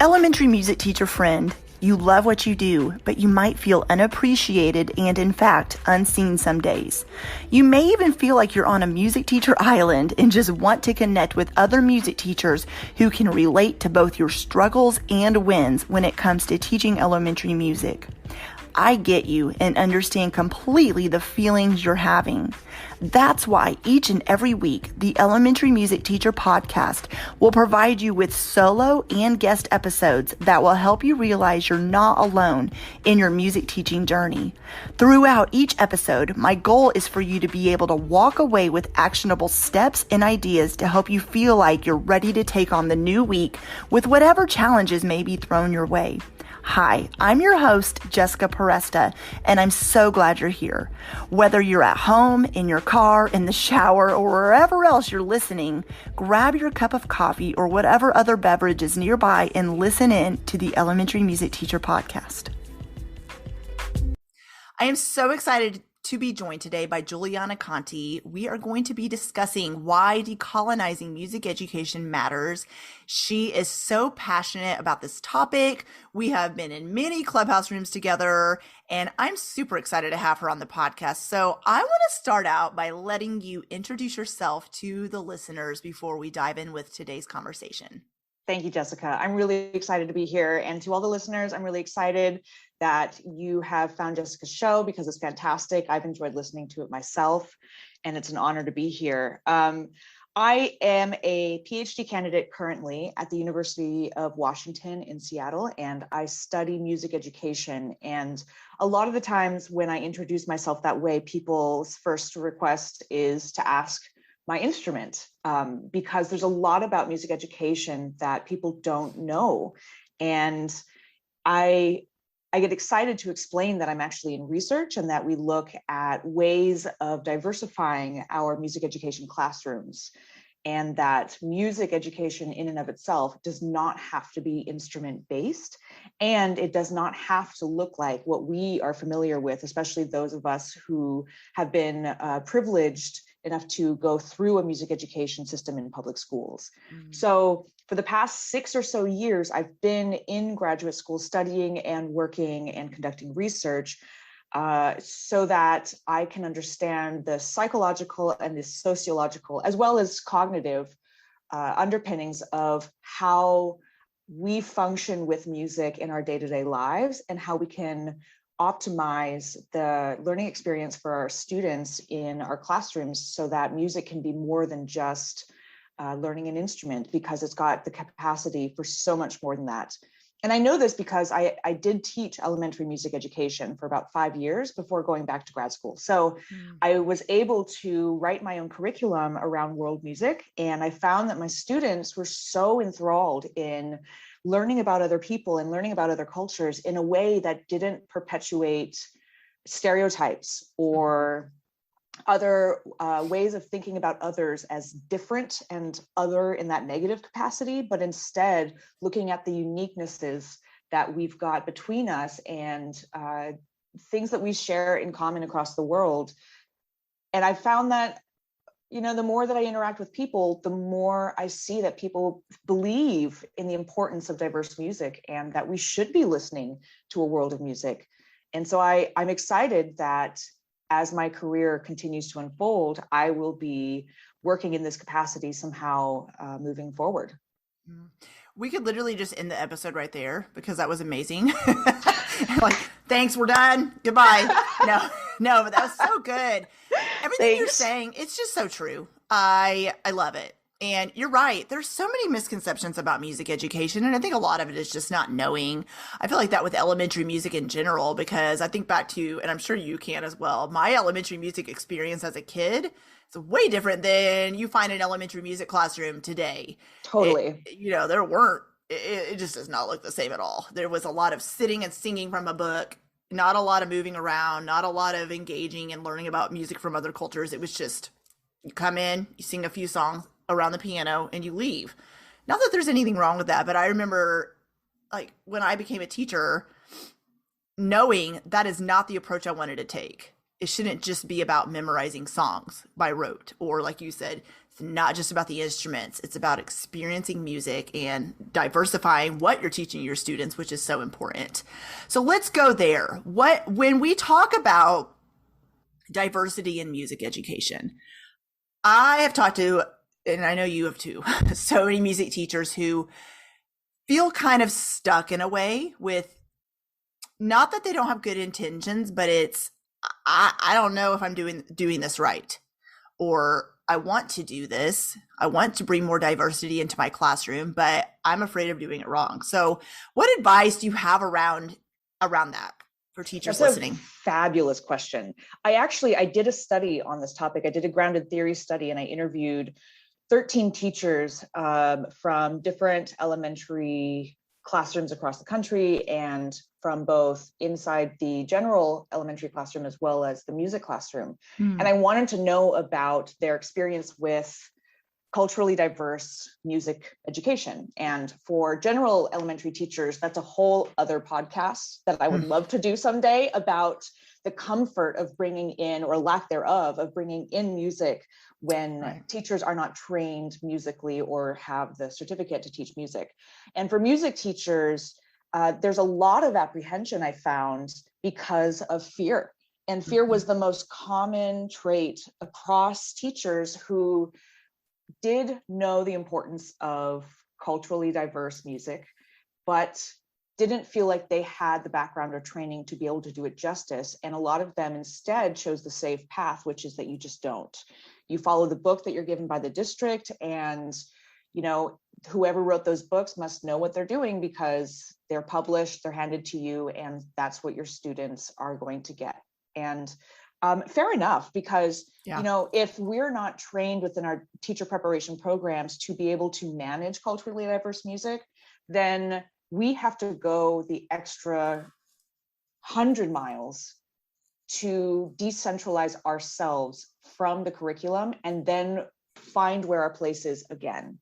Elementary music teacher friend, you love what you do, but you might feel unappreciated and, in fact, unseen some days. You may even feel like you're on a music teacher island and just want to connect with other music teachers who can relate to both your struggles and wins when it comes to teaching elementary music. I get you and understand completely the feelings you're having. That's why each and every week, the Elementary Music Teacher Podcast will provide you with solo and guest episodes that will help you realize you're not alone in your music teaching journey. Throughout each episode, my goal is for you to be able to walk away with actionable steps and ideas to help you feel like you're ready to take on the new week with whatever challenges may be thrown your way. Hi, I'm your host, Jessica Peresta, and I'm so glad you're here. Whether you're at home, in your car, in the shower, or wherever else you're listening, grab your cup of coffee or whatever other beverage is nearby and listen in to the Elementary Music Teacher Podcast. I am so excited to be joined today by Giuliana Conti. We are going to be discussing why decolonizing music education matters. She is so passionate about this topic. We have been in many clubhouse rooms together, and I'm super excited to have her on the podcast. So I want to start out by letting you introduce yourself to the listeners before we dive in with today's conversation. Thank you, Jessica. I'm really excited to be here. And to all the listeners, I'm really excited that you have found Jessica's show because it's fantastic. I've enjoyed listening to it myself, and it's an honor to be here. I am a PhD candidate currently at the University of Washington in Seattle, and I study music education. And a lot of the times when I introduce myself that way, people's first request is to ask my instrument, because there's a lot about music education that people don't know. And I get excited to explain that I'm actually in research and that we look at ways of diversifying our music education classrooms, and that music education in and of itself does not have to be instrument based, and it does not have to look like what we are familiar with, especially those of us who have been privileged enough to go through a music education system in public schools. So for the past 6 or so years, I've been in graduate school studying and working and conducting research so that I can understand the psychological and the sociological, as well as cognitive underpinnings of how we function with music in our day-to-day lives, and how we can optimize the learning experience for our students in our classrooms so that music can be more than just learning an instrument, because it's got the capacity for so much more than that. And I know this because I did teach elementary music education for about 5 years before going back to grad school. So I was able to write my own curriculum around world music, and I found that my students were so enthralled in learning about other people and learning about other cultures in a way that didn't perpetuate stereotypes or other ways of thinking about others as different and other in that negative capacity, but instead looking at the uniquenesses that we've got between us and things that we share in common across the world. And I found that, the more that I interact with people, the more I see that people believe in the importance of diverse music and that we should be listening to a world of music. And so I'm excited that as my career continues to unfold, I will be working in this capacity somehow moving forward. We could literally just end the episode right there because that was amazing. Like, thanks, we're done. Goodbye. No, but that was so good. Everything you're saying, it's just so true. I love it. And you're right. There's so many misconceptions about music education. And I think a lot of it is just not knowing. I feel like that with elementary music in general, because I think back to, and I'm sure you can as well, my elementary music experience as a kid is way different than you find in an elementary music classroom today. Totally. There weren't, it just does not look the same at all. There was a lot of sitting and singing from a book, not a lot of moving around, not a lot of engaging and learning about music from other cultures. It was just, you come in, you sing a few songs around the piano, and you leave. Not that there's anything wrong with that, but I remember, like, when I became a teacher, knowing that is not the approach I wanted to take. It shouldn't just be about memorizing songs by rote, or like you said, It's not just about the instruments. It's about experiencing music and diversifying what you're teaching your students, which is so important. So let's go there. When we talk about diversity in music education, I have talked to, and I know you have too, so many music teachers who feel kind of stuck in a way with, not that they don't have good intentions, but it's, I don't know if I'm doing this right, or I want to do this. I want to bring more diversity into my classroom, but I'm afraid of doing it wrong. So what advice do you have around that for teachers That's listening? A fabulous question. I did a study on this topic. I did a grounded theory study, and I interviewed 13 teachers from different elementary classrooms across the country, and from both inside the general elementary classroom as well as the music classroom. And I wanted to know about their experience with culturally diverse music education. And for general elementary teachers, that's a whole other podcast that I would love to do someday, about the comfort of bringing in, or lack thereof, of bringing in music when teachers are not trained musically or have the certificate to teach music. And for music teachers, there's a lot of apprehension, I found, because of fear. And fear was the most common trait across teachers who did know the importance of culturally diverse music, but didn't feel like they had the background or training to be able to do it justice. And a lot of them instead chose the safe path, which is that you just don't. You follow the book that you're given by the district, and whoever wrote those books must know what they're doing because they're published, they're handed to you, and that's what your students are going to get. And fair enough, because if we're not trained within our teacher preparation programs to be able to manage culturally diverse music, then we have to go the extra 100 miles to decentralize ourselves from the curriculum and then find where our place is again.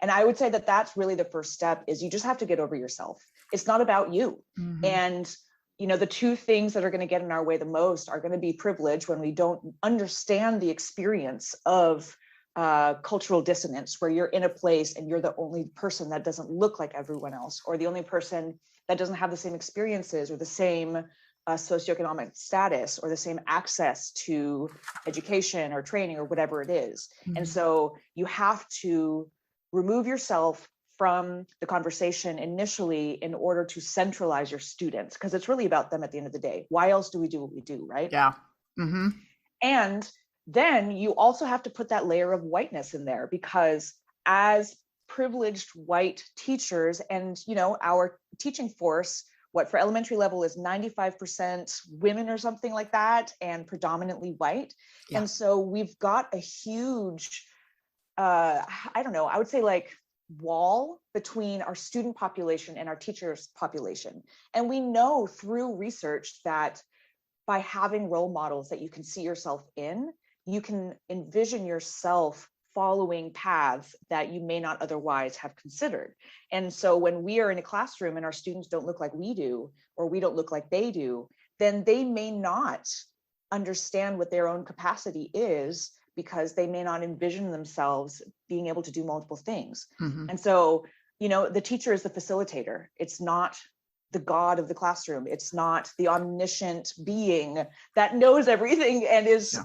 And I would say that that's really the first step, is you just have to get over yourself. It's not about you. And the two things that are going to get in our way the most are going to be privilege, when we don't understand the experience of cultural dissonance, where you're in a place and you're the only person that doesn't look like everyone else, or the only person that doesn't have the same experiences or the same socioeconomic status or the same access to education or training or whatever it is. And so you have to remove yourself from the conversation initially in order to centralize your students, because it's really about them at the end of the day. Why else do we do what we do, right? Yeah. And then you also have to put that layer of whiteness in there, because as privileged white teachers, and our teaching force, for elementary level is 95% women or something like that, and predominantly white. And so we've got a huge, I would say wall between our student population and our teachers population. And we know through research that by having role models that you can see yourself in, you can envision yourself following paths that you may not otherwise have considered. And so when we are in a classroom and our students don't look like we do, or we don't look like they do, then they may not understand what their own capacity is, because they may not envision themselves being able to do multiple things. And so, the teacher is the facilitator. It's not the God of the classroom. It's not the omniscient being that knows everything and is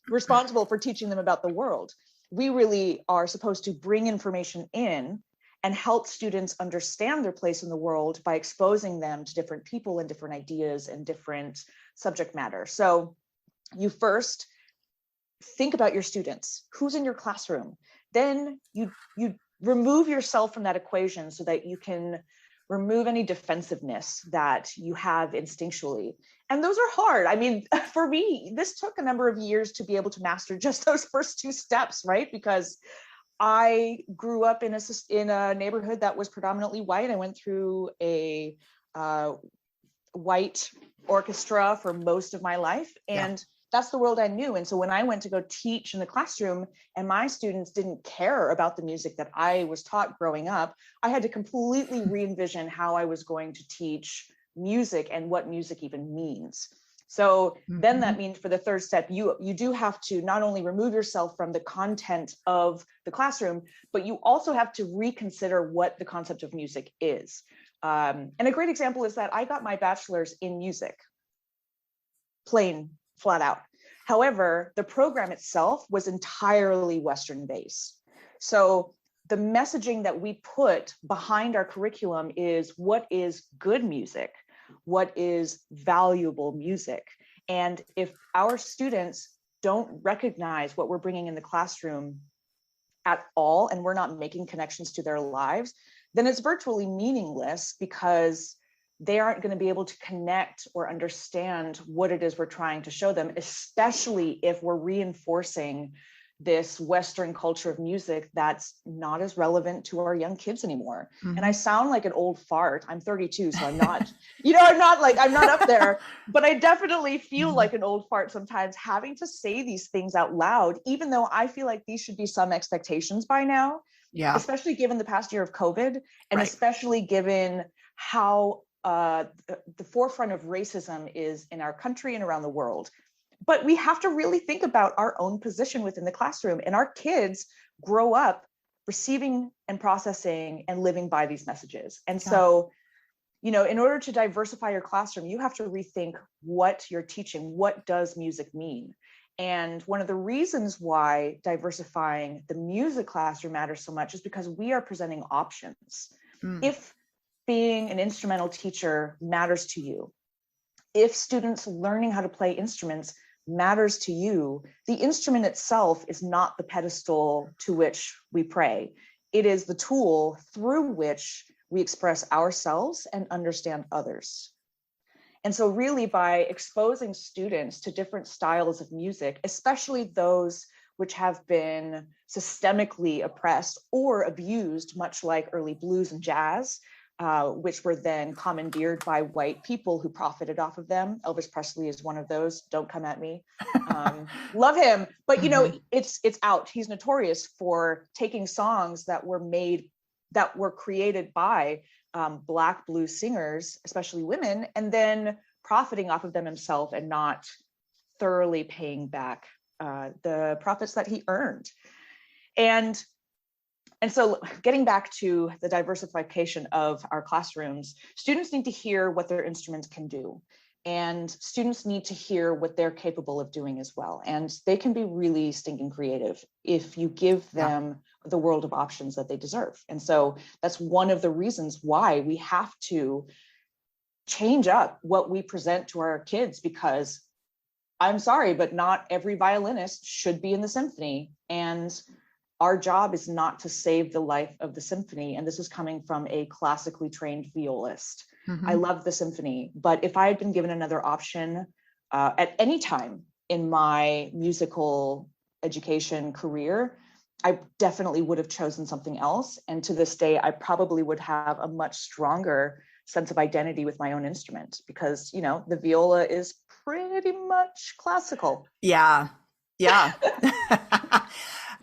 responsible for teaching them about the world. We really are supposed to bring information in and help students understand their place in the world by exposing them to different people and different ideas and different subject matter. So you first think about your students, who's in your classroom. Then you remove yourself from that equation so that you can remove any defensiveness that you have instinctually. And those are hard. I mean, for me, this took a number of years to be able to master just those first two steps, right? Because I grew up in a neighborhood that was predominantly white. I went through a white orchestra for most of my life. And that's the world I knew. And so when I went to go teach in the classroom and my students didn't care about the music that I was taught growing up, I had to completely re-envision how I was going to teach music and what music even means. So then that means for the third step, you do have to not only remove yourself from the content of the classroom, but you also have to reconsider what the concept of music is. And a great example is that I got my bachelor's in music, plain flat out. However, the program itself was entirely Western based. So the messaging that we put behind our curriculum is what is good music, what is valuable music. And if our students don't recognize what we're bringing in the classroom at all, and we're not making connections to their lives, then it's virtually meaningless, because they aren't going to be able to connect or understand what it is we're trying to show them, especially if we're reinforcing this Western culture of music that's not as relevant to our young kids anymore. And I sound like an old fart. I'm 32, so I'm not, I'm not up there, but I definitely feel like an old fart sometimes, having to say these things out loud, even though I feel like these should be some expectations by now. Yeah. Especially given the past year of COVID, and especially given how the forefront of racism is in our country and around the world. But we have to really think about our own position within the classroom, and our kids grow up receiving and processing and living by these messages. And so, in order to diversify your classroom, you have to rethink what you're teaching. What does music mean? And one of the reasons why diversifying the music classroom matters so much is because we are presenting options. If being an instrumental teacher matters to you, if students learning how to play instruments matters to you, the instrument itself is not the pedestal to which we pray. It is the tool through which we express ourselves and understand others. And so really, by exposing students to different styles of music, especially those which have been systemically oppressed or abused, much like early blues and jazz, which were then commandeered by white people who profited off of them. Elvis Presley is one of those. Don't come at me. Love him, but it's out. He's notorious for taking songs that were created by Black blues singers, especially women, and then profiting off of them himself and not thoroughly paying back the profits that he earned. And so getting back to the diversification of our classrooms, students need to hear what their instruments can do. And students need to hear what they're capable of doing as well. And they can be really stinking creative if you give them the world of options that they deserve. And so that's one of the reasons why we have to change up what we present to our kids, because I'm sorry, but not every violinist should be in the symphony. And our job is not to save the life of the symphony. And this is coming from a classically trained violist. I love the symphony, but if I had been given another option at any time in my musical education career, I definitely would have chosen something else. And to this day, I probably would have a much stronger sense of identity with my own instrument, because, the viola is pretty much classical. Yeah.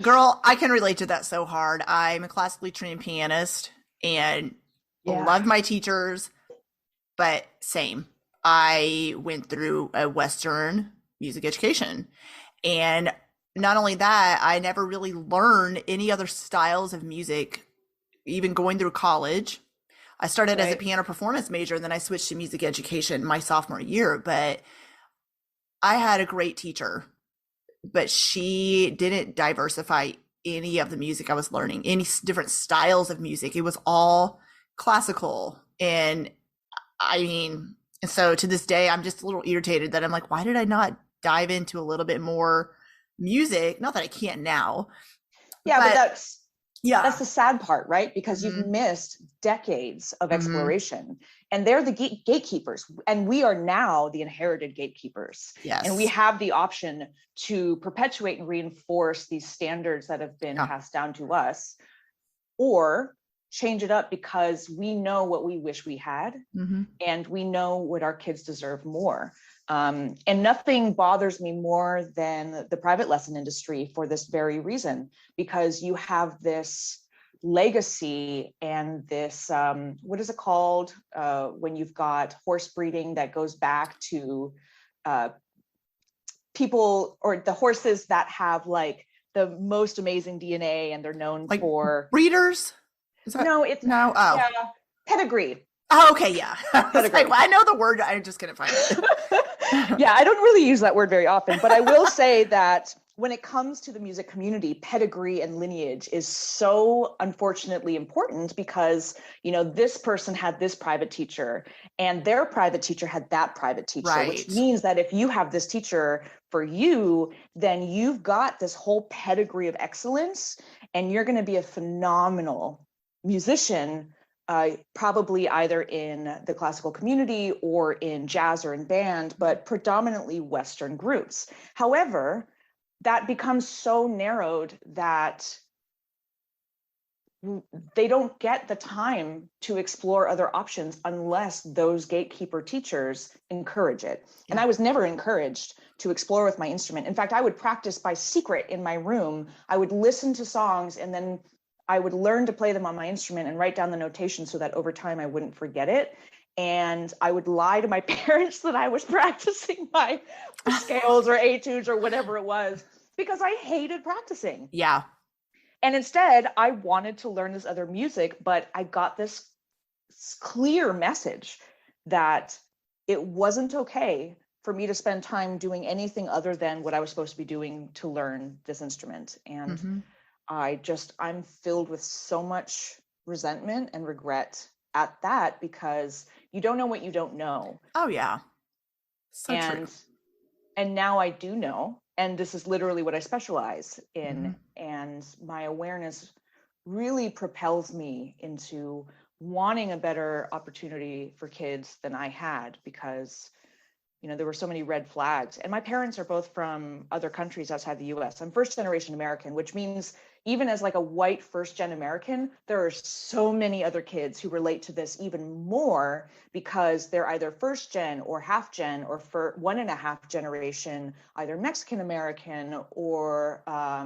Girl, I can relate to that so hard. I'm a classically trained pianist and love my teachers, but same. I went through a Western music education. And not only that, I never really learned any other styles of music, even going through college. I started as a piano performance major, and then I switched to music education my sophomore year. But I had a great teacher, but she didn't diversify any of the music I was learning, any different styles of music. It was all classical. And so to this day, I'm just a little irritated that I'm like, why did I not dive into a little bit more music? Not that I can't now. Yeah, but that's the sad part, right? Because you've missed decades of exploration, and they're the gatekeepers, and we are now the inherited gatekeepers. Yes. And we have the option to perpetuate and reinforce these standards that have been passed down to us, or change it up because we know what we wish we had, and we know what our kids deserve more. And nothing bothers me more than the private lesson industry for this very reason, because you have this legacy and this, what is it called? When you've got horse breeding that goes back to people or the horses that have like the most amazing DNA and they're known like for breeders. no, it's no. Oh, yeah, pedigree. oh, okay, yeah. I was Pedigree. like, well, I know the word. I just couldn't find it. Yeah, I don't really use that word very often, but I will say that when it comes to the music community, pedigree and lineage is so unfortunately important because, you know, this person had this private teacher and their private teacher had that private teacher, Right. which means that if you have this teacher for you, then you've got this whole pedigree of excellence and you're going to be a phenomenal musician, probably either in the classical community or in jazz or in band, but predominantly Western groups. However, that becomes so narrowed that they don't get the time to explore other options unless those gatekeeper teachers encourage it. Yeah. And I was never encouraged to explore with my instrument. In fact, I would practice by secret in my room. I would listen to songs and then I would learn to play them on my instrument and write down the notation so that over time I wouldn't forget it. And I would lie to my parents that I was practicing my scales or etudes or whatever it was because I hated practicing. Yeah. And instead, I wanted to learn this other music, but I got this clear message that it wasn't okay for me to spend time doing anything other than what I was supposed to be doing to learn this instrument. And I'm filled with so much resentment and regret at that because you don't know what you don't know. Oh, yeah. So true. And now I do know, and this is literally what I specialize in. And my awareness really propels me into wanting a better opportunity for kids than I had because, you know, there were so many red flags. And my parents are both from other countries outside the US. I'm first generation American, which means even as like a white first gen American, there are so many other kids who relate to this even more because they're either first gen or half gen or for 1.5 generation, either Mexican American or I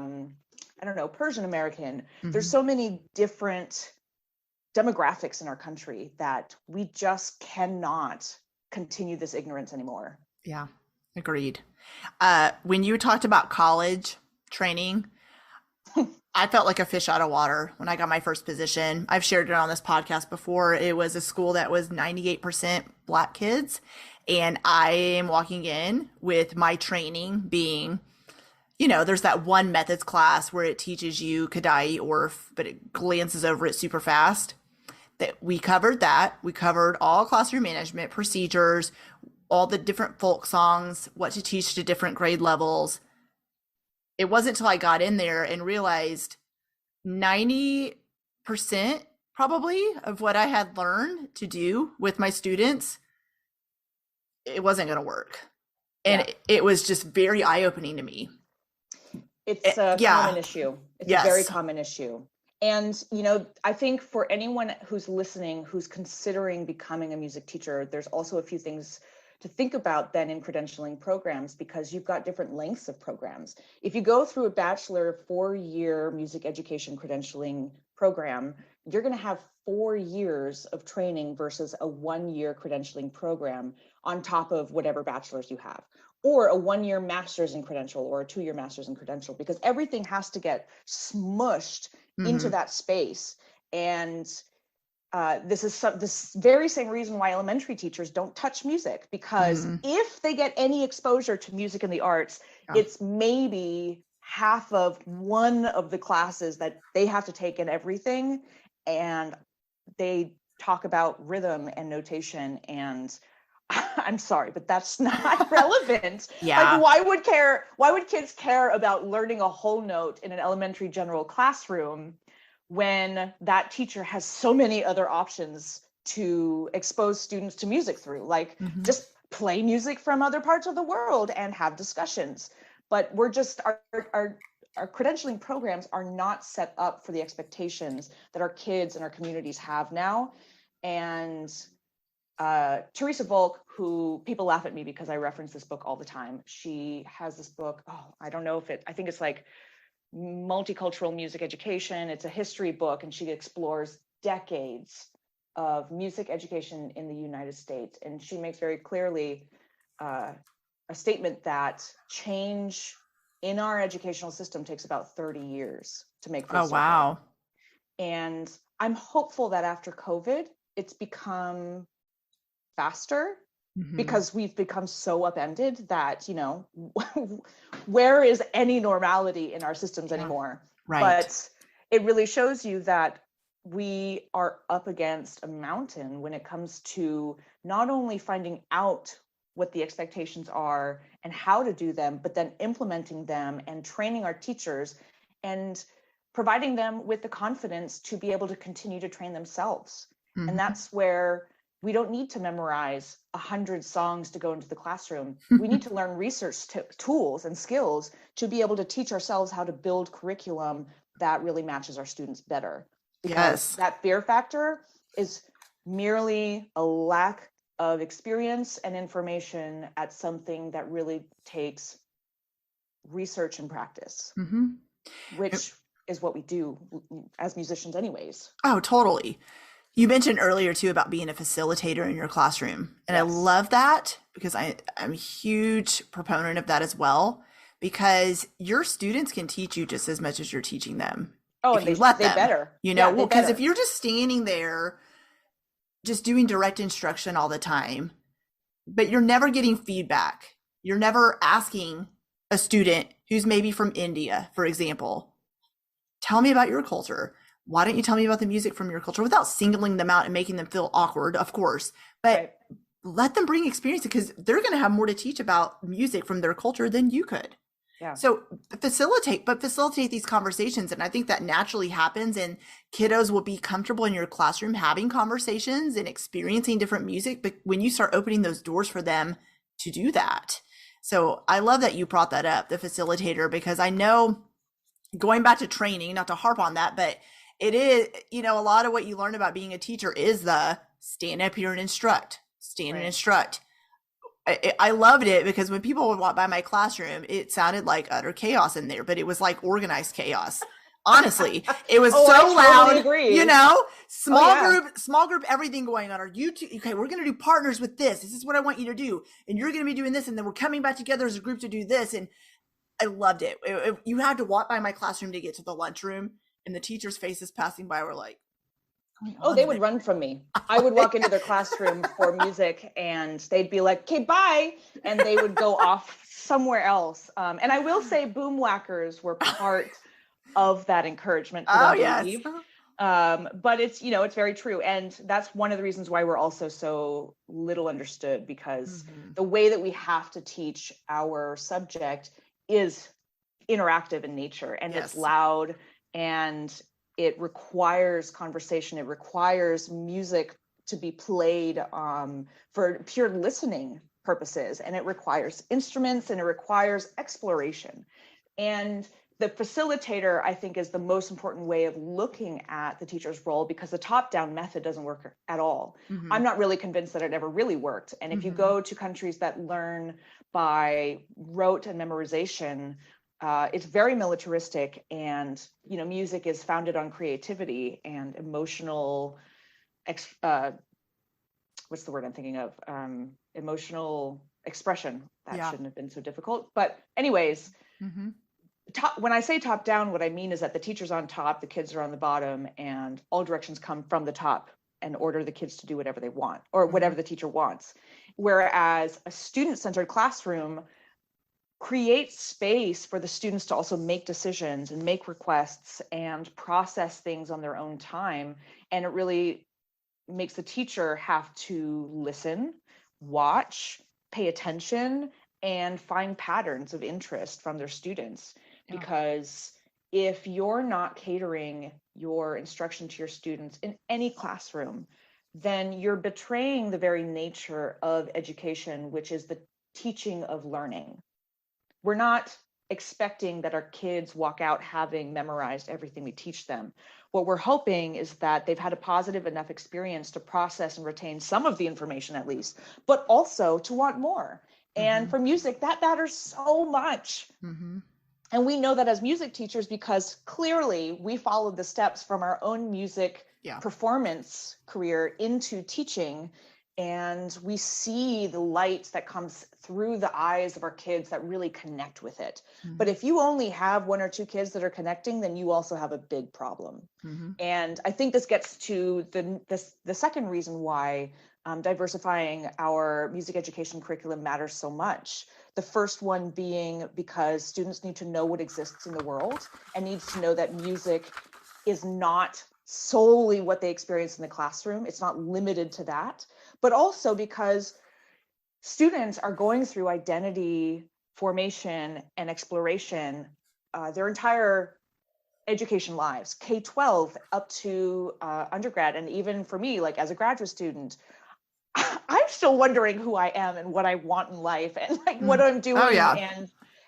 don't know, Persian American. There's so many different demographics in our country that we just cannot continue this ignorance anymore. Yeah, agreed. When you talked about college training, I felt like a fish out of water when I got my first position. I've shared it on this podcast before. It was a school that was 98% Black kids. And I am walking in with my training being, you know, there's that one methods class where it teaches you Kadai Orff, but it glances over it super fast. That we covered that. We covered all classroom management procedures, all the different folk songs, what to teach to different grade levels. It wasn't until I got in there and realized 90% probably of what I had learned to do with my students, it wasn't going to work. And it was just very eye-opening to me. It's a common issue. It's a very common issue. And, you know, I think for anyone who's listening, who's considering becoming a music teacher, there's also a few things to think about then in credentialing programs, because you've got different lengths of programs. If you go through a bachelor 4-year music education credentialing program, you're going to have 4 years of training versus a 1-year credentialing program on top of whatever bachelor's you have, or a 1-year master's in credential or a 2-year master's in credential, because everything has to get smushed into that space. And this is this very same reason why elementary teachers don't touch music, because if they get any exposure to music and the arts, it's maybe half of one of the classes that they have to take in everything. And they talk about rhythm and notation, and I'm sorry, but that's not relevant. Like, why would kids care about learning a whole note in an elementary general classroom when that teacher has so many other options to expose students to music through? Like, just play music from other parts of the world and have discussions. But we're just, our credentialing programs are not set up for the expectations that our kids and our communities have now. And Teresa Volk, who people laugh at me because I reference this book all the time. She has this book. Oh, I don't know if I think it's like Multicultural Music Education. It's a history book, and she explores decades of music education in the United States. And she makes very clearly a a statement that change in our educational system takes about 30 years to make full Oh, circle. wow. And I'm hopeful that after COVID, it's become faster because we've become so upended that, where is any normality in our systems anymore? Right. But it really shows you that we are up against a mountain when it comes to not only finding out what the expectations are and how to do them, but then implementing them and training our teachers and providing them with the confidence to be able to continue to train themselves. And that's where we don't need to memorize 100 songs to go into the classroom. We need to learn research tools and skills to be able to teach ourselves how to build curriculum that really matches our students better. Because that fear factor is merely a lack of experience and information at something that really takes research and practice, which is what we do as musicians anyways. Oh, totally. You mentioned earlier too about being a facilitator in your classroom. And I love that because I'm a huge proponent of that as well, because your students can teach you just as much as you're teaching them. Oh, if and you let they them, better. Because if you're just standing there, just doing direct instruction all the time, but you're never getting feedback. You're never asking a student who's maybe from India, for example, tell me about your culture. Why don't you tell me about the music from your culture, without singling them out and making them feel awkward, of course, but let them bring experience, because they're going to have more to teach about music from their culture than you could. Yeah. So facilitate these conversations. And I think that naturally happens, and kiddos will be comfortable in your classroom having conversations and experiencing different music, but when you start opening those doors for them to do that. So I love that you brought that up, the facilitator, because I know, going back to training, not to harp on that, but it is, a lot of what you learn about being a teacher is the stand up here and instruct, and instruct. I loved it because when people would walk by my classroom, it sounded like utter chaos in there, but it was like organized chaos. Honestly, it was so loud, agree. small group, everything going on. Are you two? Okay, we're going to do partners with this. This is what I want you to do. And you're going to be doing this. And then we're coming back together as a group to do this. And I loved it. You had to walk by my classroom to get to the lunchroom, and the teachers' faces passing by were like, oh, they would run from me. I would walk into their classroom for music and they'd be like, okay, bye. And they would go off somewhere else. And I will say boom whackers were part of that encouragement for them to leave. But it's, it's very true. And that's one of the reasons why we're also so little understood, because the way that we have to teach our subject is interactive in nature, and it's loud, and it requires conversation. It requires music to be played for pure listening purposes. And it requires instruments, and it requires exploration. And the facilitator, I think, is the most important way of looking at the teacher's role, because the top-down method doesn't work at all. I'm not really convinced that it ever really worked. And if you go to countries that learn by rote and memorization, it's very militaristic, and music is founded on creativity and emotional what's the word I'm thinking of? Emotional expression. That shouldn't have been so difficult. But anyways, when I say top down, what I mean is that the teacher's on top, the kids are on the bottom, and all directions come from the top and order the kids to do whatever they want, or whatever the teacher wants. Whereas a student-centered classroom create space for the students to also make decisions and make requests and process things on their own time. And it really makes the teacher have to listen, watch, pay attention, and find patterns of interest from their students. Because if you're not catering your instruction to your students in any classroom, then you're betraying the very nature of education, which is the teaching of learning. We're not expecting that our kids walk out having memorized everything we teach them. What we're hoping is that they've had a positive enough experience to process and retain some of the information at least, but also to want more. And for music, that matters so much. And we know that as music teachers, because clearly we followed the steps from our own music performance career into teaching. and we see the light that comes through the eyes of our kids that really connect with it. Mm-hmm. But if you only have one or two kids that are connecting, then you also have a big problem. Mm-hmm. And I think this gets to the second reason why diversifying our music education curriculum matters so much. The first one being because students need to know what exists in the world and needs to know that music is not solely what they experience in the classroom. It's not limited to that, but also because students are going through identity formation and exploration their entire education lives, K-12 up to undergrad. And even for me, like as a graduate student, I'm still wondering who I am and what I want in life and like what I'm doing. Oh, yeah.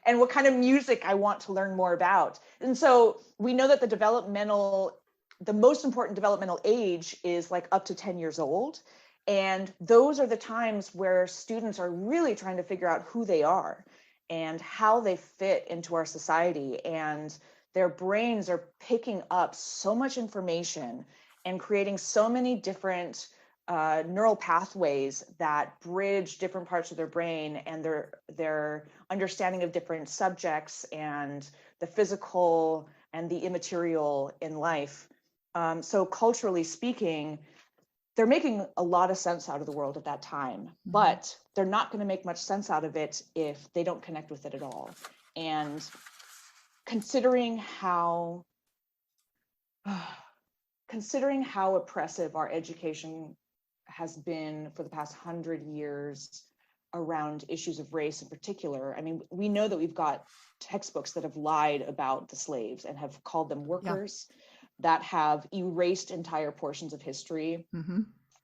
And what kind of music I want to learn more about. And so we know that the most important developmental age is like up to 10 years old. And those are the times where students are really trying to figure out who they are and how they fit into our society. And their brains are picking up so much information and creating so many different neural pathways that bridge different parts of their brain and their understanding of different subjects and the physical and the immaterial in life. So culturally speaking, they're making a lot of sense out of the world at that time, but they're not going to make much sense out of it if they don't connect with it at all. And considering how oppressive our education has been for the past 100 years around issues of race in particular. I mean, we know that we've got textbooks that have lied about the slaves and have called them workers, that have erased entire portions of history.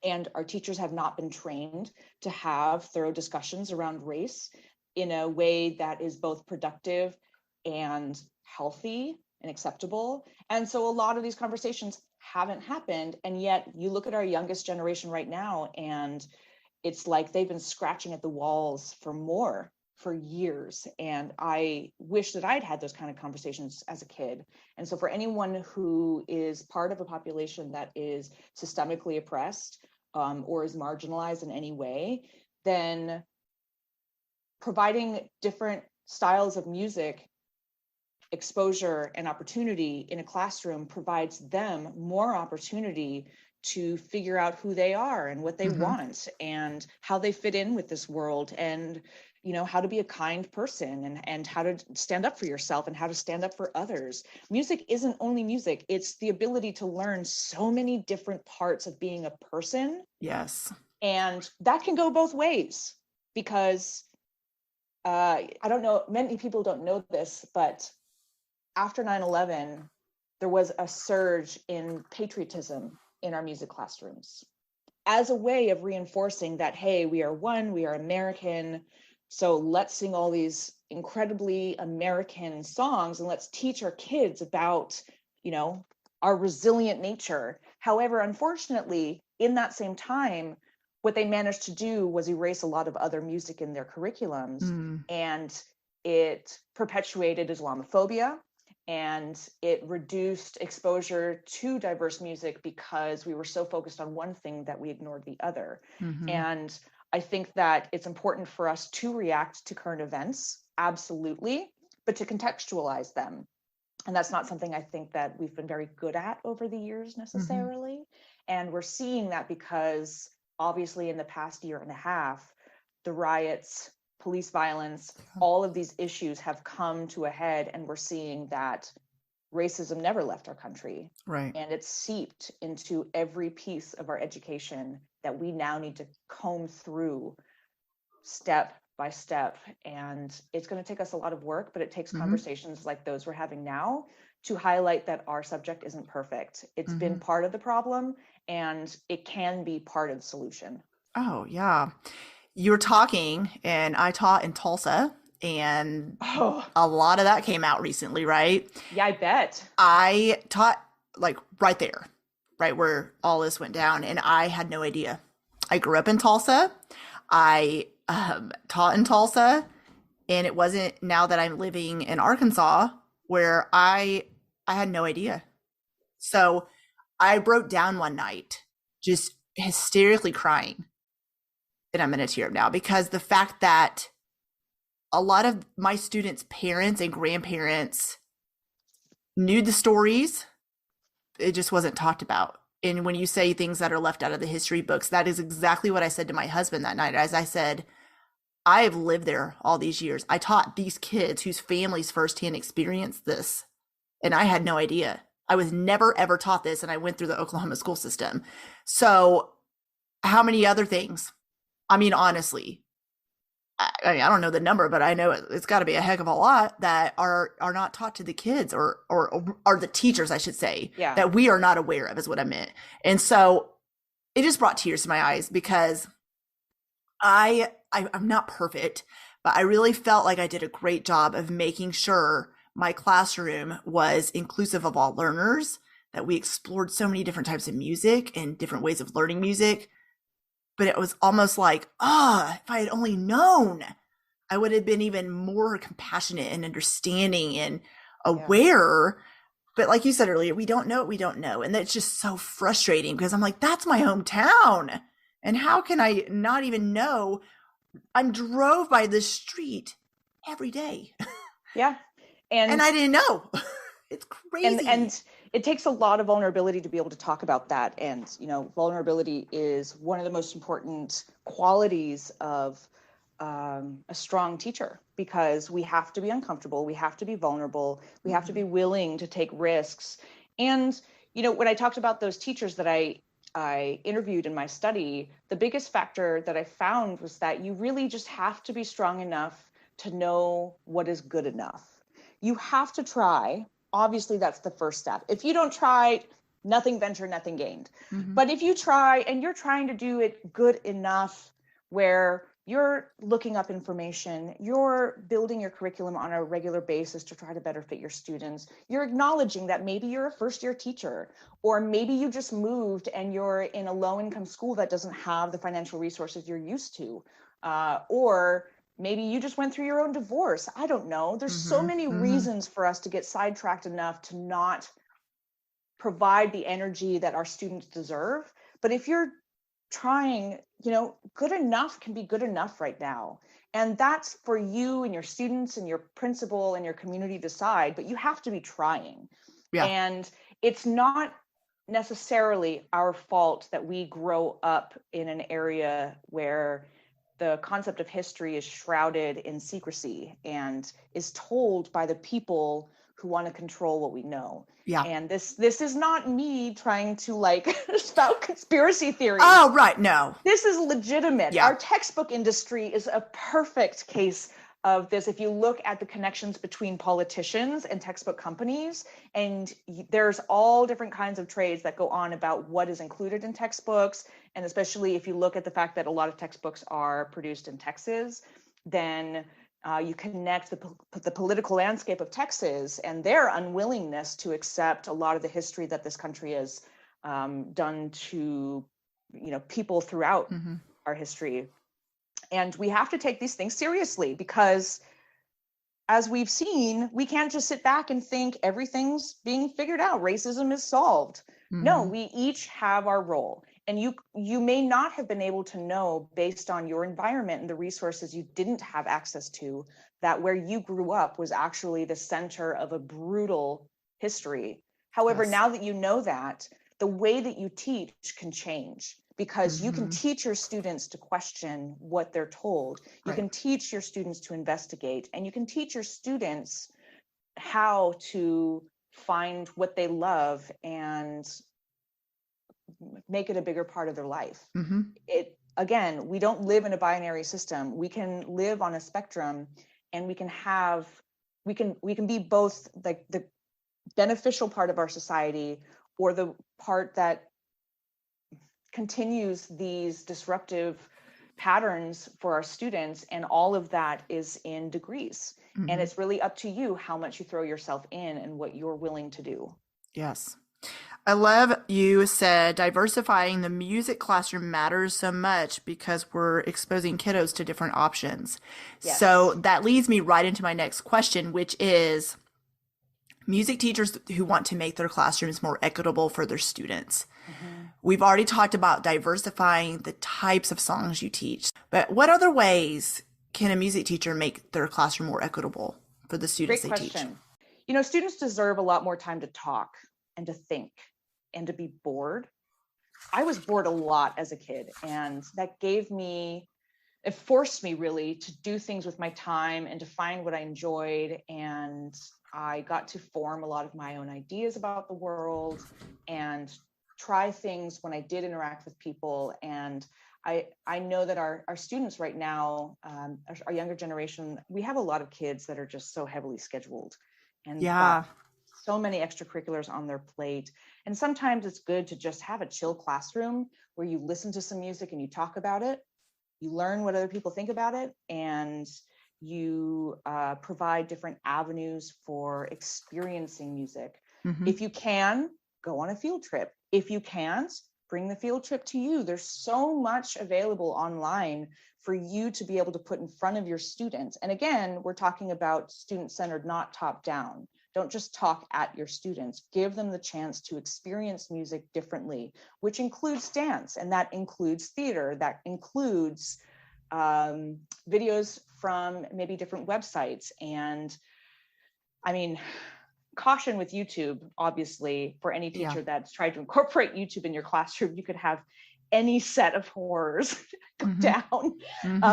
And our teachers have not been trained to have thorough discussions around race in a way that is both productive and healthy and acceptable. And so a lot of these conversations haven't happened. And yet you look at our youngest generation right now, and it's like they've been scratching at the walls for years. And I wish that I'd had those kind of conversations as a kid. And so for anyone who is part of a population that is systemically oppressed or is marginalized in any way, then providing different styles of music exposure and opportunity in a classroom provides them more opportunity to figure out who they are and what they want and how they fit in with this world, and how to be a kind person and how to stand up for yourself and how to stand up for others. Music isn't only music, it's the ability to learn so many different parts of being a person. Yes. And that can go both ways, because I don't know, many people don't know this, but after 9/11, there was a surge in patriotism in our music classrooms as a way of reinforcing that, hey, we are one, we are American, so let's sing all these incredibly American songs and let's teach our kids about, our resilient nature. However, unfortunately, in that same time, what they managed to do was erase a lot of other music in their curriculums, and it perpetuated Islamophobia. And it reduced exposure to diverse music because we were so focused on one thing that we ignored the other. And I think that it's important for us to react to current events, absolutely, but to contextualize them. And that's not something I think that we've been very good at over the years necessarily. And we're seeing that because obviously in the past year and a half, the riots, police violence, all of these issues have come to a head, and we're seeing that racism never left our country. Right. And it's seeped into every piece of our education that we now need to comb through step by step. And it's going to take us a lot of work, but it takes conversations like those we're having now to highlight that our subject isn't perfect. It's been part of the problem, and it can be part of the solution. Oh, yeah. You were talking, and I taught in Tulsa, and a lot of that came out recently, right? Yeah, I bet. I taught like right there, right where all this went down, and I had no idea. I grew up in Tulsa. I taught in Tulsa, and it wasn't now that I'm living in Arkansas where I had no idea. So I broke down one night, just hysterically crying and I'm going to tear up now, because the fact that a lot of my students' parents and grandparents knew the stories, it just wasn't talked about. And when you say things that are left out of the history books, that is exactly what I said to my husband that night. As I said, I have lived there all these years. I taught these kids whose families firsthand experienced this, and I had no idea. I was never, ever taught this, and I went through the Oklahoma school system. So how many other things? I mean, honestly, I don't know the number, but I know it's got to be a heck of a lot that are not taught to the kids, or the teachers, I should say, that we are not aware of, is what I meant. And so it just brought tears to my eyes, because I'm not perfect, but I really felt like I did a great job of making sure my classroom was inclusive of all learners, that we explored so many different types of music and different ways of learning music. But it was almost like, if I had only known, I would have been even more compassionate and understanding and aware. Yeah. But like you said earlier, we don't know what we don't know. And that's just so frustrating, because I'm like, that's my hometown. And how can I not even know? I drove by this street every day. Yeah. And I didn't know. It's crazy. And it takes a lot of vulnerability to be able to talk about that. And, vulnerability is one of the most important qualities of a strong teacher, because we have to be uncomfortable. We have to be vulnerable. We have to be willing to take risks. And, when I talked about those teachers that I interviewed in my study, the biggest factor that I found was that you really just have to be strong enough to know what is good enough. You have to try. Obviously, that's the first step. If you don't try, nothing ventured, nothing gained. Mm-hmm. But if you try, and you're trying to do it good enough where you're looking up information, you're building your curriculum on a regular basis to try to better fit your students, you're acknowledging that maybe you're a first-year teacher, or maybe you just moved and you're in a low-income school that doesn't have the financial resources you're used to, or maybe you just went through your own divorce. I don't know. There's so many reasons for us to get sidetracked enough to not provide the energy that our students deserve. But if you're trying, good enough can be good enough right now. And that's for you and your students and your principal and your community to decide, but you have to be trying. Yeah. And it's not necessarily our fault that we grow up in an area where the concept of history is shrouded in secrecy and is told by the people who want to control what we know. Yeah. And this is not me trying to spout conspiracy theories. Oh, right. No. This is legitimate. Yeah. Our textbook industry is a perfect case of this. If you look at the connections between politicians and textbook companies, and there's all different kinds of trades that go on about what is included in textbooks. And especially if you look at the fact that a lot of textbooks are produced in Texas, then you connect the political landscape of Texas and their unwillingness to accept a lot of the history that this country has done to, people throughout our history. And we have to take these things seriously, because as we've seen, we can't just sit back and think everything's being figured out. Racism is solved. No, we each have our role. And you may not have been able to know, based on your environment and the resources you didn't have access to, that where you grew up was actually the center of a brutal history. However, now that you know that, the way that you teach can change, because you can teach your students to question what they're told. You can teach your students to investigate, and you can teach your students how to find what they love and make it a bigger part of their life. Again, we don't live in a binary system. We can live on a spectrum, and we can be both like the beneficial part of our society, or the part that continues these disruptive patterns for our students. And all of that is in degrees. And it's really up to you how much you throw yourself in and what you're willing to do. Yes. I love you said diversifying the music classroom matters so much because we're exposing kiddos to different options. Yes. So that leads me right into my next question, which is music teachers who want to make their classrooms more equitable for their students. We've already talked about diversifying the types of songs you teach, But what other ways can a music teacher make their classroom more equitable for the students Great they teach? question. You know, students deserve a lot more time to talk and to think and to be bored. I was bored a lot as a kid, and that it forced me really to do things with my time and to find what I enjoyed. And I got to form a lot of my own ideas about the world and try things when I did interact with people. And I know that our students right now, our younger generation, we have a lot of kids that are just so heavily scheduled and Yeah. got so many extracurriculars on their plate. And sometimes it's good to just have a chill classroom where you listen to some music and you talk about it, you learn what other people think about it, and you provide different avenues for experiencing music. Mm-hmm. If you can, go on a field trip. If you can't, bring the field trip to you. There's so much available online for you to be able to put in front of your students. And again, we're talking about student-centered, not top-down. Don't just talk at your students. Give them the chance to experience music differently, which includes dance, and that includes theater, that includes videos from maybe different websites. And I mean, caution with YouTube, obviously, for any teacher that's tried to incorporate YouTube in your classroom. You could have any set of horrors go down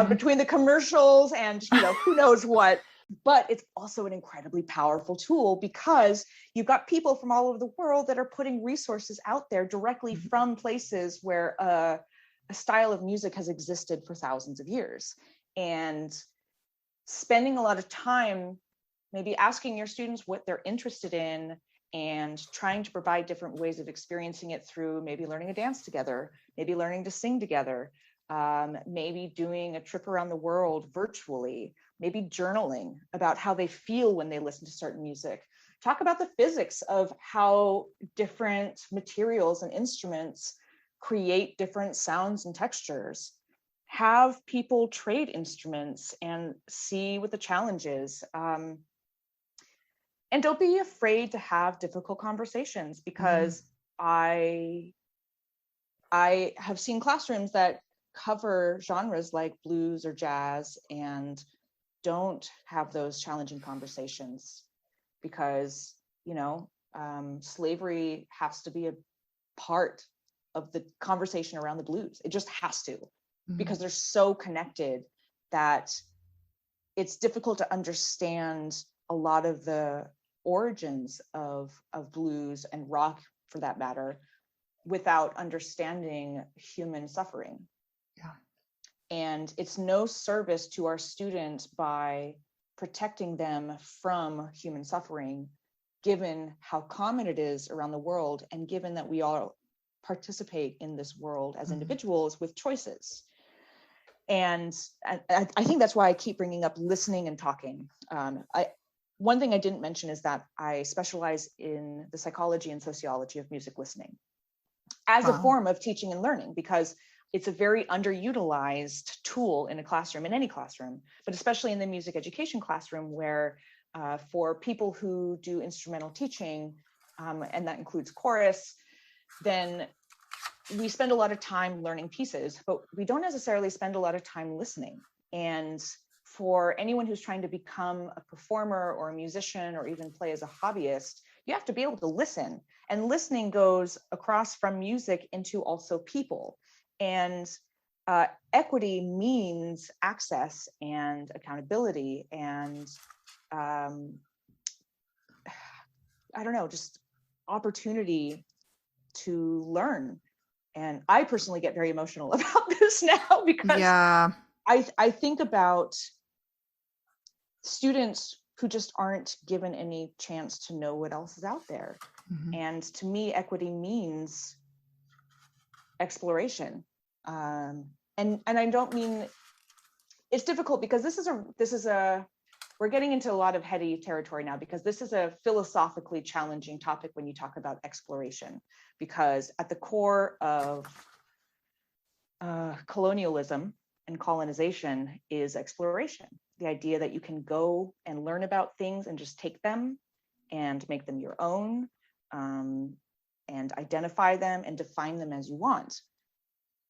between the commercials and, you know, who knows what. But it's also an incredibly powerful tool because you've got people from all over the world that are putting resources out there directly from places where a style of music has existed for thousands of years. And spending a lot of time maybe asking your students what they're interested in and trying to provide different ways of experiencing it through maybe learning a dance together, maybe learning to sing together, maybe doing a trip around the world virtually, maybe journaling about how they feel when they listen to certain music. Talk about the physics of how different materials and instruments create different sounds and textures. Have people trade instruments and see what the challenge is. And don't be afraid to have difficult conversations, because I have seen classrooms that cover genres like blues or jazz and don't have those challenging conversations because, you know, slavery has to be a part of the conversation around the blues. It just has to, because they're so connected that it's difficult to understand a lot of the origins of blues and rock, for that matter, without understanding human suffering. Yeah. And it's no service to our students by protecting them from human suffering, given how common it is around the world, and given that we all participate in this world as individuals with choices. And I think that's why I keep bringing up listening and talking. One thing I didn't mention is that I specialize in the psychology and sociology of music listening as a form of teaching and learning, because it's a very underutilized tool in a classroom, in any classroom, but especially in the music education classroom, where for people who do instrumental teaching, and that includes chorus, then we spend a lot of time learning pieces, but we don't necessarily spend a lot of time listening. And for anyone who's trying to become a performer or a musician or even play as a hobbyist, you have to be able to listen. And listening goes across from music into also people. And equity means access and accountability and I don't know, just opportunity to learn. And I personally get very emotional about this now, because I think about students who just aren't given any chance to know what else is out there. And to me, equity means exploration. And I don't mean, it's difficult because this is a we're getting into a lot of heady territory now, because this is a philosophically challenging topic when you talk about exploration, because at the core of colonialism and colonization is exploration. The idea that you can go and learn about things and just take them and make them your own, and identify them and define them as you want.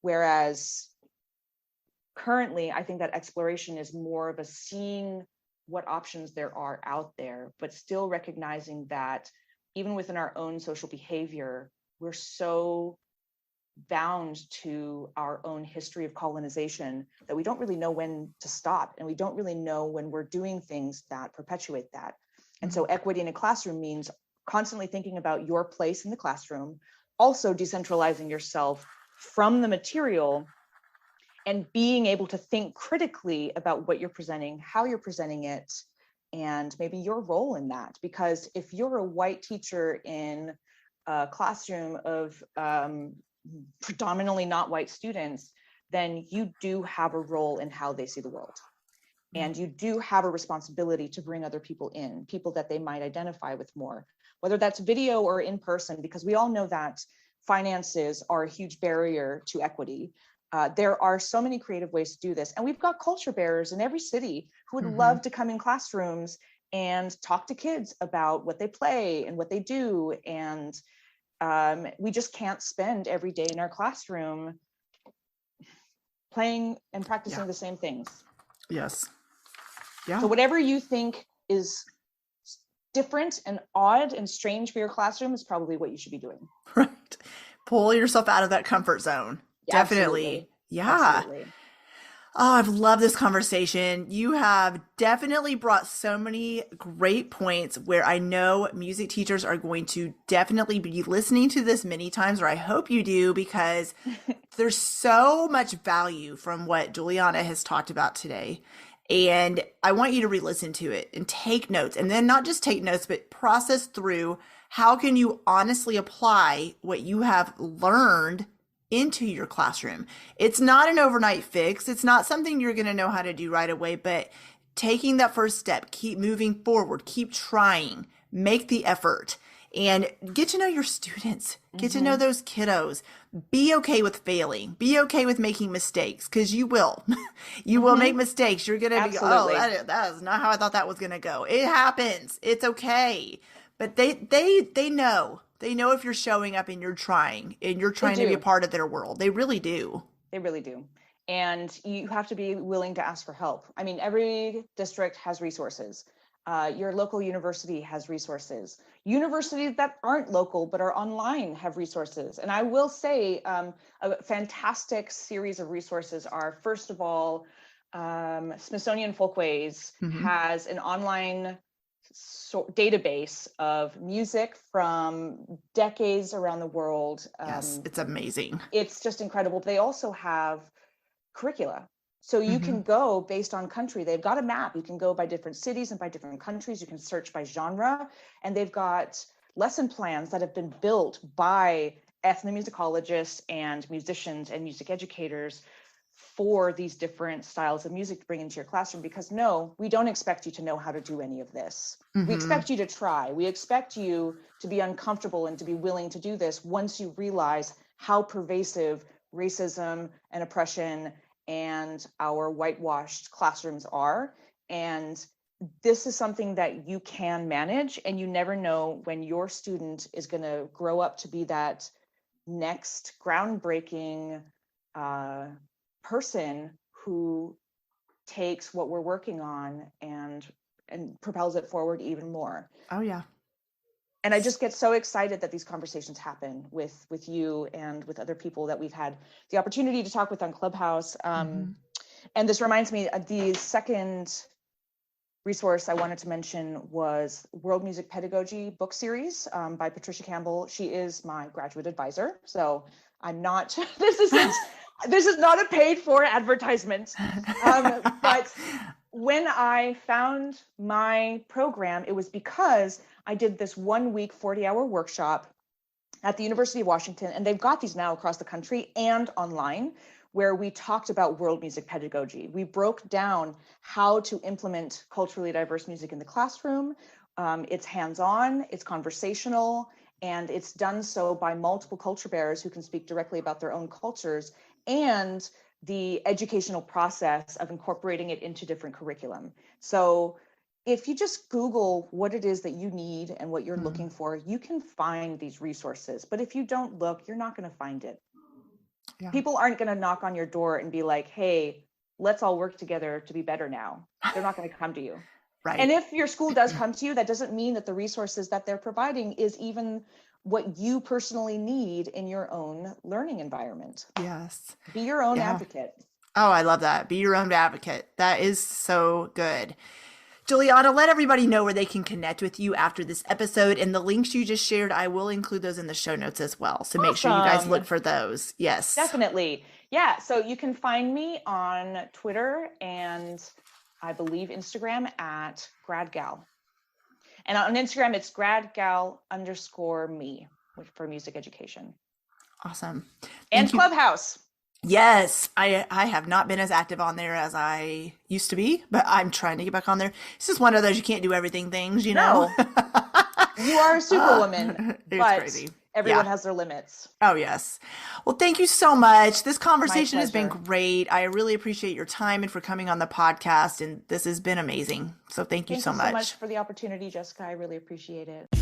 Whereas currently, I think that exploration is more of a seeing what options there are out there, but still recognizing that even within our own social behavior, we're so bound to our own history of colonization that we don't really know when to stop, and we don't really know when we're doing things that perpetuate that. And so equity in a classroom means constantly thinking about your place in the classroom, also decentralizing yourself from the material and being able to think critically about what you're presenting, how you're presenting it, and maybe your role in that. Because if you're a white teacher in a classroom of predominantly not white students, then you do have a role in how they see the world. And you do have a responsibility to bring other people in, people that they might identify with more, whether that's video or in person, because we all know that finances are a huge barrier to equity. There are so many creative ways to do this. And we've got culture bearers in every city who would love to come in classrooms and talk to kids about what they play and what they do. And we just can't spend every day in our classroom playing and practicing the same things. Yes. Yeah. So whatever you think is different and odd and strange for your classroom is probably what you should be doing. Right. Pull yourself out of that comfort zone. Yeah, Definitely. absolutely. Yeah. Absolutely. Oh, I've loved this conversation. You have definitely brought so many great points where I know music teachers are going to definitely be listening to this many times, or I hope you do, because there's so much value from what Giuliana has talked about today. And I want you to re-listen to it and take notes, and then not just take notes, but process through how can you honestly apply what you have learned into your classroom. It's not an overnight fix. It's not something you're going to know how to do right away, but taking that first step, keep moving forward, keep trying, make the effort, and get to know your students, get to know those kiddos. Be okay with failing. Be okay with making mistakes, because you will. You will make mistakes. You're going to be, oh, that is not how I thought that was going to go. It happens. It's okay. But they know. They know if you're showing up and you're trying to be a part of their world. They really do. They really do. And you have to be willing to ask for help. I mean, every district has resources. Your local university has resources. Universities that aren't local but are online have resources. And I will say a fantastic series of resources are, first of all, Smithsonian Folkways has an online database of music from decades around the world. Yes, it's amazing. It's just incredible. They also have curricula. So you can go based on country. They've got a map. You can go by different cities and by different countries. You can search by genre. And they've got lesson plans that have been built by ethnomusicologists and musicians and music educators for these different styles of music to bring into your classroom. Because no, we don't expect you to know how to do any of this. We expect you to try. We expect you to be uncomfortable and to be willing to do this once you realize how pervasive racism and oppression and our whitewashed classrooms are. And this is something that you can manage, and you never know when your student is going to grow up to be that next groundbreaking person who takes what we're working on and propels it forward even more. Oh yeah. And I just get so excited that these conversations happen with you and with other people that we've had the opportunity to talk with on Clubhouse. And this reminds me, the second resource I wanted to mention was World Music Pedagogy book series by Patricia Campbell. She is my graduate advisor. So I'm not, this is not a paid for advertisement. But when I found my program, it was because I did this 1 week, 40-hour workshop at the University of Washington, and they've got these now across the country and online, where we talked about world music pedagogy. We broke down how to implement culturally diverse music in the classroom. It's hands-on, it's conversational, and it's done so by multiple culture bearers who can speak directly about their own cultures, and the educational process of incorporating it into different curriculum. So if you just Google what it is that you need and what you're looking for, you can find these resources. But if you don't look, you're not going to find it. Yeah. People aren't going to knock on your door and be like, hey, let's all work together to be better now. They're not going to come to you. Right. And if your school does come to you, that doesn't mean that the resources that they're providing is even what you personally need in your own learning environment. Yes. Be your own advocate. Oh, I love that. Be your own advocate. That is so good. Giuliana, let everybody know where they can connect with you after this episode, and the links you just shared, I will include those in the show notes as well. So make sure you guys look for those. Yes. Definitely. Yeah. So you can find me on Twitter and I believe Instagram at GradGal. And on Instagram, it's GradGal_me for music education. Awesome. And Clubhouse. Yes, I have not been as active on there as I used to be, but I'm trying to get back on there. It's just one of those you can't do everything things, you know? No. You are a superwoman, but crazy. Everyone has their limits. Oh, yes. Well, thank you so much. This conversation has been pleasure. great. I really appreciate your time and for coming on the podcast, and this has been amazing. So thank you so much. Thank you so much for the opportunity, Jessica. I really appreciate it.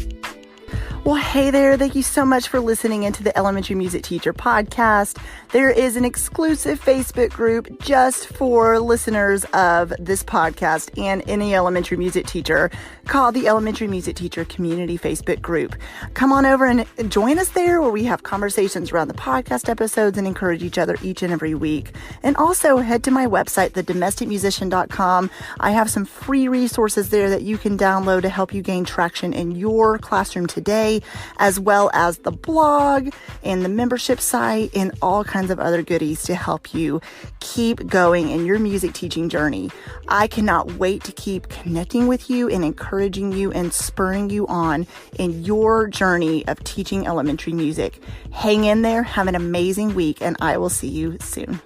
Well, hey there. Thank you so much for listening into the Elementary Music Teacher podcast. There is an exclusive Facebook group just for listeners of this podcast and any elementary music teacher called the Elementary Music Teacher Community Facebook group. Come on over and join us there, where we have conversations around the podcast episodes and encourage each other each and every week. And also head to my website, thedomesticmusician.com. I have some free resources there that you can download to help you gain traction in your classroom today, as well as the blog and the membership site and all kinds of other goodies to help you keep going in your music teaching journey. I cannot wait to keep connecting with you and encouraging you and spurring you on in your journey of teaching elementary music. Hang in there, have an amazing week, and I will see you soon.